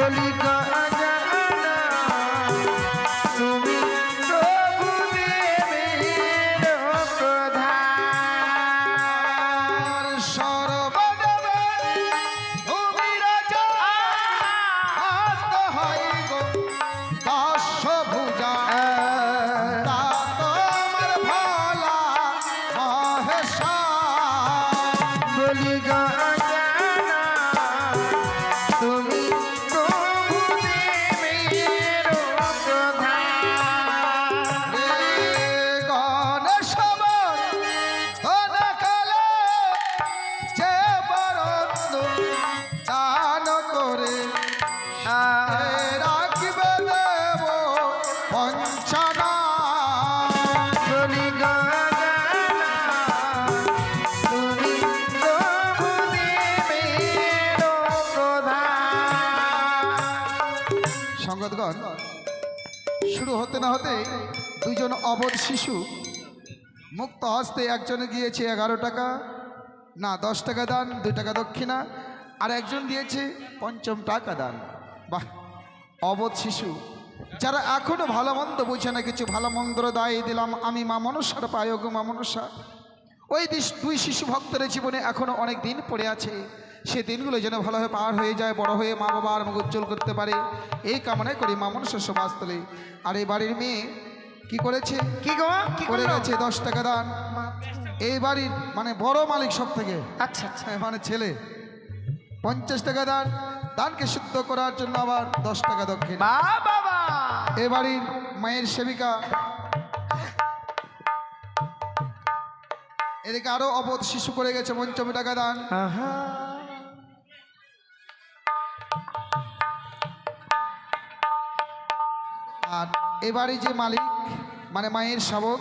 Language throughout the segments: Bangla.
বলি গজানন তুমি প্রভু দেবের প্রধান সর্বদেবে তুমি রাজা আস্ত হয় গো দশভুজা তা তোমার ভোলা মহেশা বলি গজানন তুমি প্রভু দেবের প্রধান গণেশ বন্দনাকালে যে বরন্দ দান করে রাখিবে দেব পঞ্চনা বলি গজানন তুমি প্রভু দেবের প্রধান সঙ্গতগণ শুরু হতে না হতে দুজন অবধ শিশু মুক্ত হস্তে একজনে গিয়েছে 11 টাকা না 10 টাকা দান 2 টাকা দক্ষিণা আর একজন দিয়েছে 5 টাকা দান। বাহ, অবধ শিশু যারা এখনো ভালো মন্দ বুঝে না, কিছু ভালো মন্দ দায় দিলাম আমি মা মনসার পায় গো মা মনসা। ওই দুই শিশু ভক্তের জীবনে এখনো অনেক দিন পড়ে আছে, সে দিনগুলো যেন ভালোভাবে পার হয়ে যায়, বড় হয়ে মা বাবার মুখ উজ্জ্বল করতে পারে এই কামনায় করি মা মনসার সমাজতলে। আর এই বাড়ির মেয়ে কি করেছে, কি গো কি করে করলো? গেছে 10 টাকা দান। এই বাড়ির মানে বড় মালিক সব থেকে, আচ্ছা আচ্ছা মানে ছেলে 50 টাকা দান, দানকে শুদ্ধ করার জন্য আবার 10 টাকা দক্ষিণ। বাবা এ বাড়ির মায়ের সেবিকা, এদিকে আরো অবধ শিশু করে গেছে 5 টাকা দান। আর এ বাড়ি যে মালিক মানে মায়ের শাবক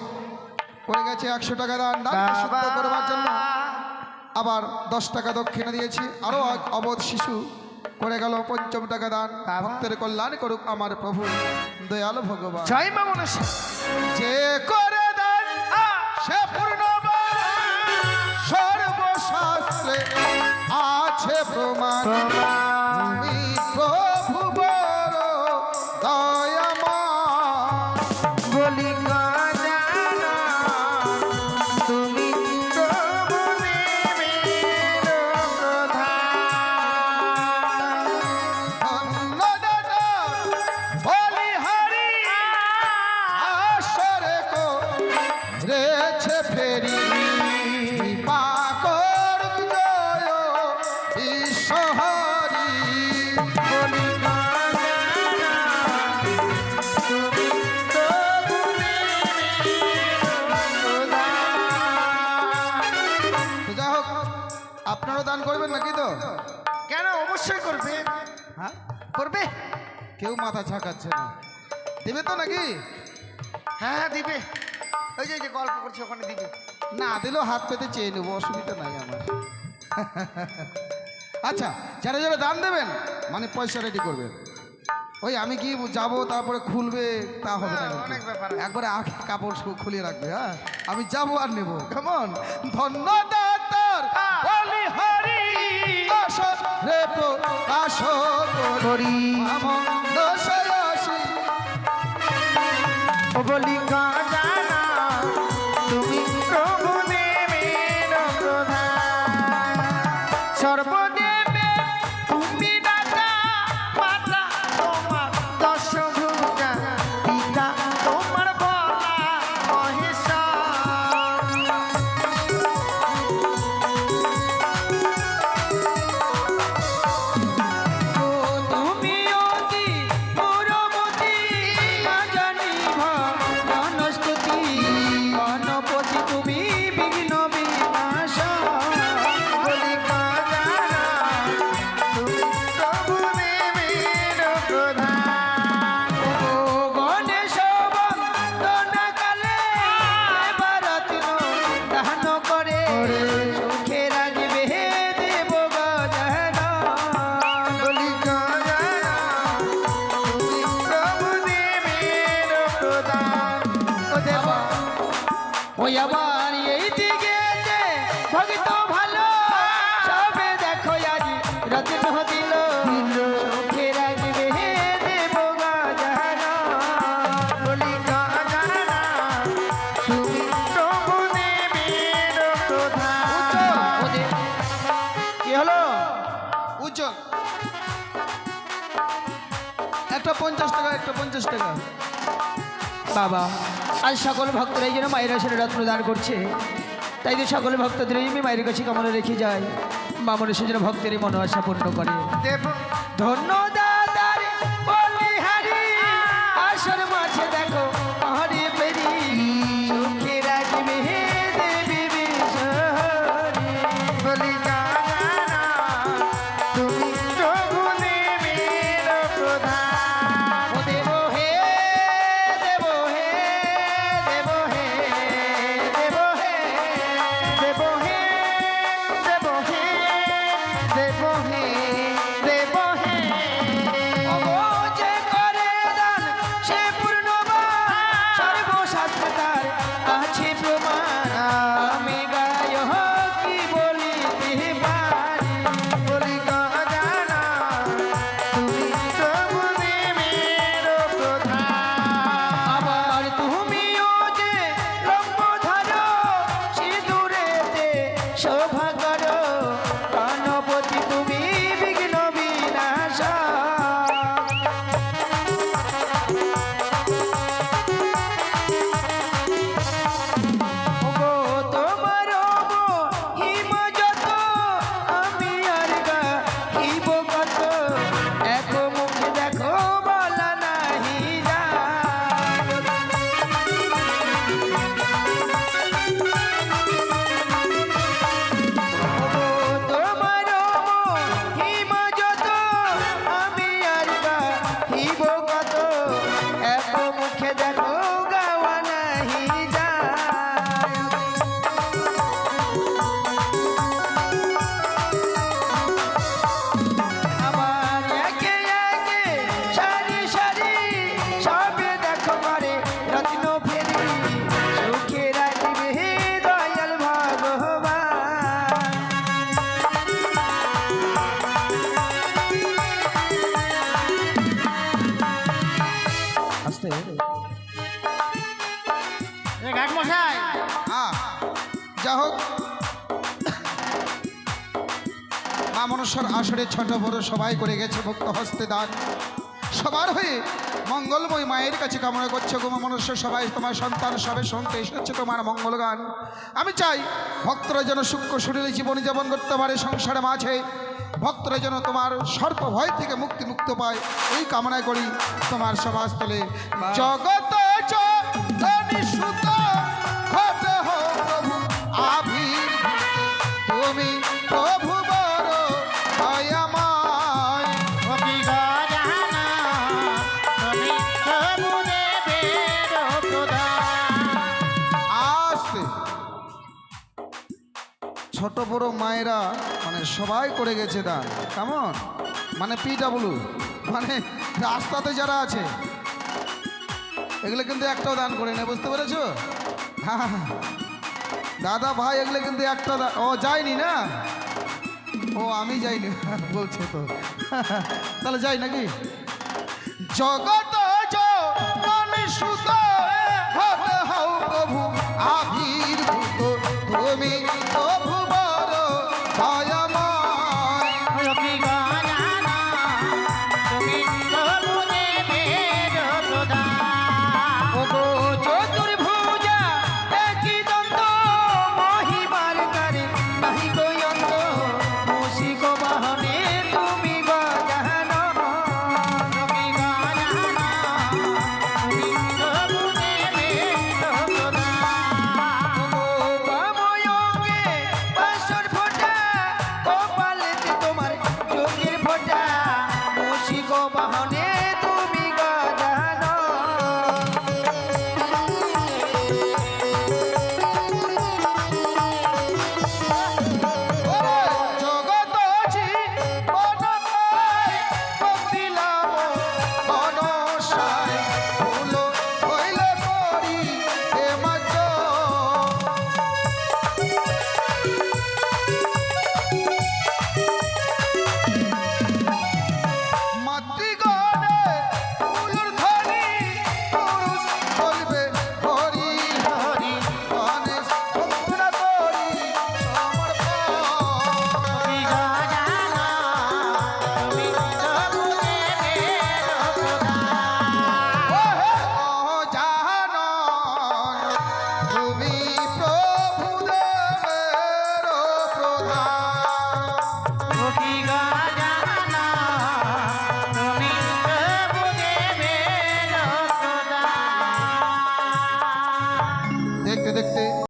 করে গেছে 100 টাকা দান, দানকে শুদ্ধ করবার জন্য আবার 10 টাকা দক্ষিণা দিয়েছি। আরো এক অবধ শিশু করে গেল 5 টাকা দান। ভক্তের কল্যাণ করুক আমার প্রভু দয়ালু ভগবান। জয় মা মনসা। যে করে দান সে পূর্ণবান, সর্বশাস্ত্রে আছে প্রমাণ। তুমি প্রভু বড় দয়াময়। বলি গজানন তুমি প্রভু দেবের প্রধান ধন্যদাতা বলিহারি আসরে কো রেছে ফেরি। কৃপা করুক জয় ঈশ্বরী। বলি গজানন তুমি প্রভু দেবের প্রধান। তো যাই হোক, আপনারাও দান করবেন নাকি? তো কেন, অবশ্যই করবে। হ্যাঁ, করবে? কেউ মাথা ছাকাচ্ছে না, দেবে তো নাকি? হ্যাঁ দিবে, ওই যে গল্প করছে ওখানে দিবে। না দিলেও হাত পেতে চেয়ে নেবো, অসুবিধা নাই আমার। আচ্ছা, যারা যারা দান দেবেন মানে পয়সা রেডি করবেন। ওই আমি কি যাব তারপরে খুলবে তা হবে না, অনেক ব্যাপার। একবারে আগে কাপড় খুলিয়ে রাখবে। হ্যাঁ, আমি যাবো আর নেবো। কেমন? ধন্যদাতার বলিহারি আসো রে আসো করি আমন্দ সয়সী। বলি গজানন তুমি প্রভু দেবের প্রধান। সর্বদেবে তুমি দাতা, মাতা তোমার দশভুজা, পিতা তোমার ভোলা মহেশা। তুমি অতি পুরবতী, না জানি ভজনস্তুতি, গণপতি তুমি বিঘ্ন বিনাশা। বলি গজানন তুমি প্রভু দেবের প্রধান। ও গণেশ বন্দনাকালে বারতিন দান করে, সুখে রাখবে দেব গজানন। বলি গজানন তুমি প্রভু দেবের প্রধান। ও দেবা ওই আবার এই দিকে ভক্ত ভালো সবে দেখো আজ রত্ন দিল, সুখে রাখবে উজ্জ্বল একটা 50 টাকা, একটা 50 টাকা। বাবা আজ সকল ভক্তরা এই জন্য মায়ের আসলে রত্ন দান করছে, তাই তো সকল ভক্তদের আমি মায়ের কাছে কামনা রেখে যাই মা মনে সেজন্য ভক্তের মন আশা পূর্ণ করে। দেব ধন্য দাদার বলিহারি আসর মাঝে দেখো পাহাড়ে পেরি সুখে রাখবে দেবী বিশ্বহরি। বলি গানা তুমি প্রভু দেবের প্রধান। ও দেব হে দেব হে দেব হে দেব হে দেব হে দেব হে দেব হে দেব হে ও যে করে দান সে পূর্ণবান সর্বশাস্ত্র তার আছে প্রমাণ। আমি গায় কি বলিতে পারি। বলি গানা তুমি প্রভু দেবের প্রধান। আবার তুমিও যে লম্বধর সিঁদুরেতে শোভা করো গণপতি তুমি বিঘ্ন বিনাশক। ওগো তোমার হিম যত আমি আর গাহিব কত এক মুখে দেখো বলা নাহি যায়। ওগো তোমার হিম যত আমি আর গাহিব কত এক মুখে দেখো গাওয়া নাহি যায়। আমার একে একে সারি সারি সবে দেখো করে রত্ন ফেরি সুখে রাখবে দয়াল ভগবান। আস্তে মশাই হ্যাঁ যা হোক মা মনসার আসরে ছোট বড় সবাই করে গেছে ভক্ত হস্তে দান। সবার হয়ে মঙ্গলময় মায়ের কাছে কামনা করছে গো মা মনসা, সবাই তোমার সন্তান সবে শুনতে এসেছে তোমার মঙ্গল গান। আমি চাই ভক্তরা যেন সূক্ষ্ম শরীরে জীবনযাপন করতে পারে সংসারে মাঝে, ভক্তরা যেন তোমার সর্প ভয় থেকে মুক্ত পায় এই কামনা করি তোমার সভাস্থলে। জগত জননী সুত হতে হো প্রভু আবির্ভূত, তুমি প্রভু বড় দয়াময়। বলি গানা তুমি প্রভু দেবের প্রধান। আসতে ছোট বড় মায়েরা মানে সবাই করে গেছে দান। কেমন মানে PW মানে রাস্তাতে যারা আছে এগুলো কিন্তু একটাও দান করে না, বুঝতে পেরেছো? হ্যাঁ দাদা ভাই এগুলো কিন্তু একটা ও যায়নি না, ও আমি যাইনি বলছে তো তাহলে যাই নাকি। জগত জননী সুত হতে হও প্রভু আবির্ভূত, তুমি প্রভু বড় দয়াময়। বলি গানা তুমি প্রভু দেবের প্রধান। ওগো চতুর্ভুজা একই দন্ত মহিমার কারে নাহি গয়ন্ত মুসিক বাহনে তুমি গজানন। বলি গানা তুমি প্রভু দেবের প্রধান। ওগো বাময়ঙ্গে বাঁশর ফোঁটা কপালেতে তোমার যোগের ফোঁটা মুসিক বাহনে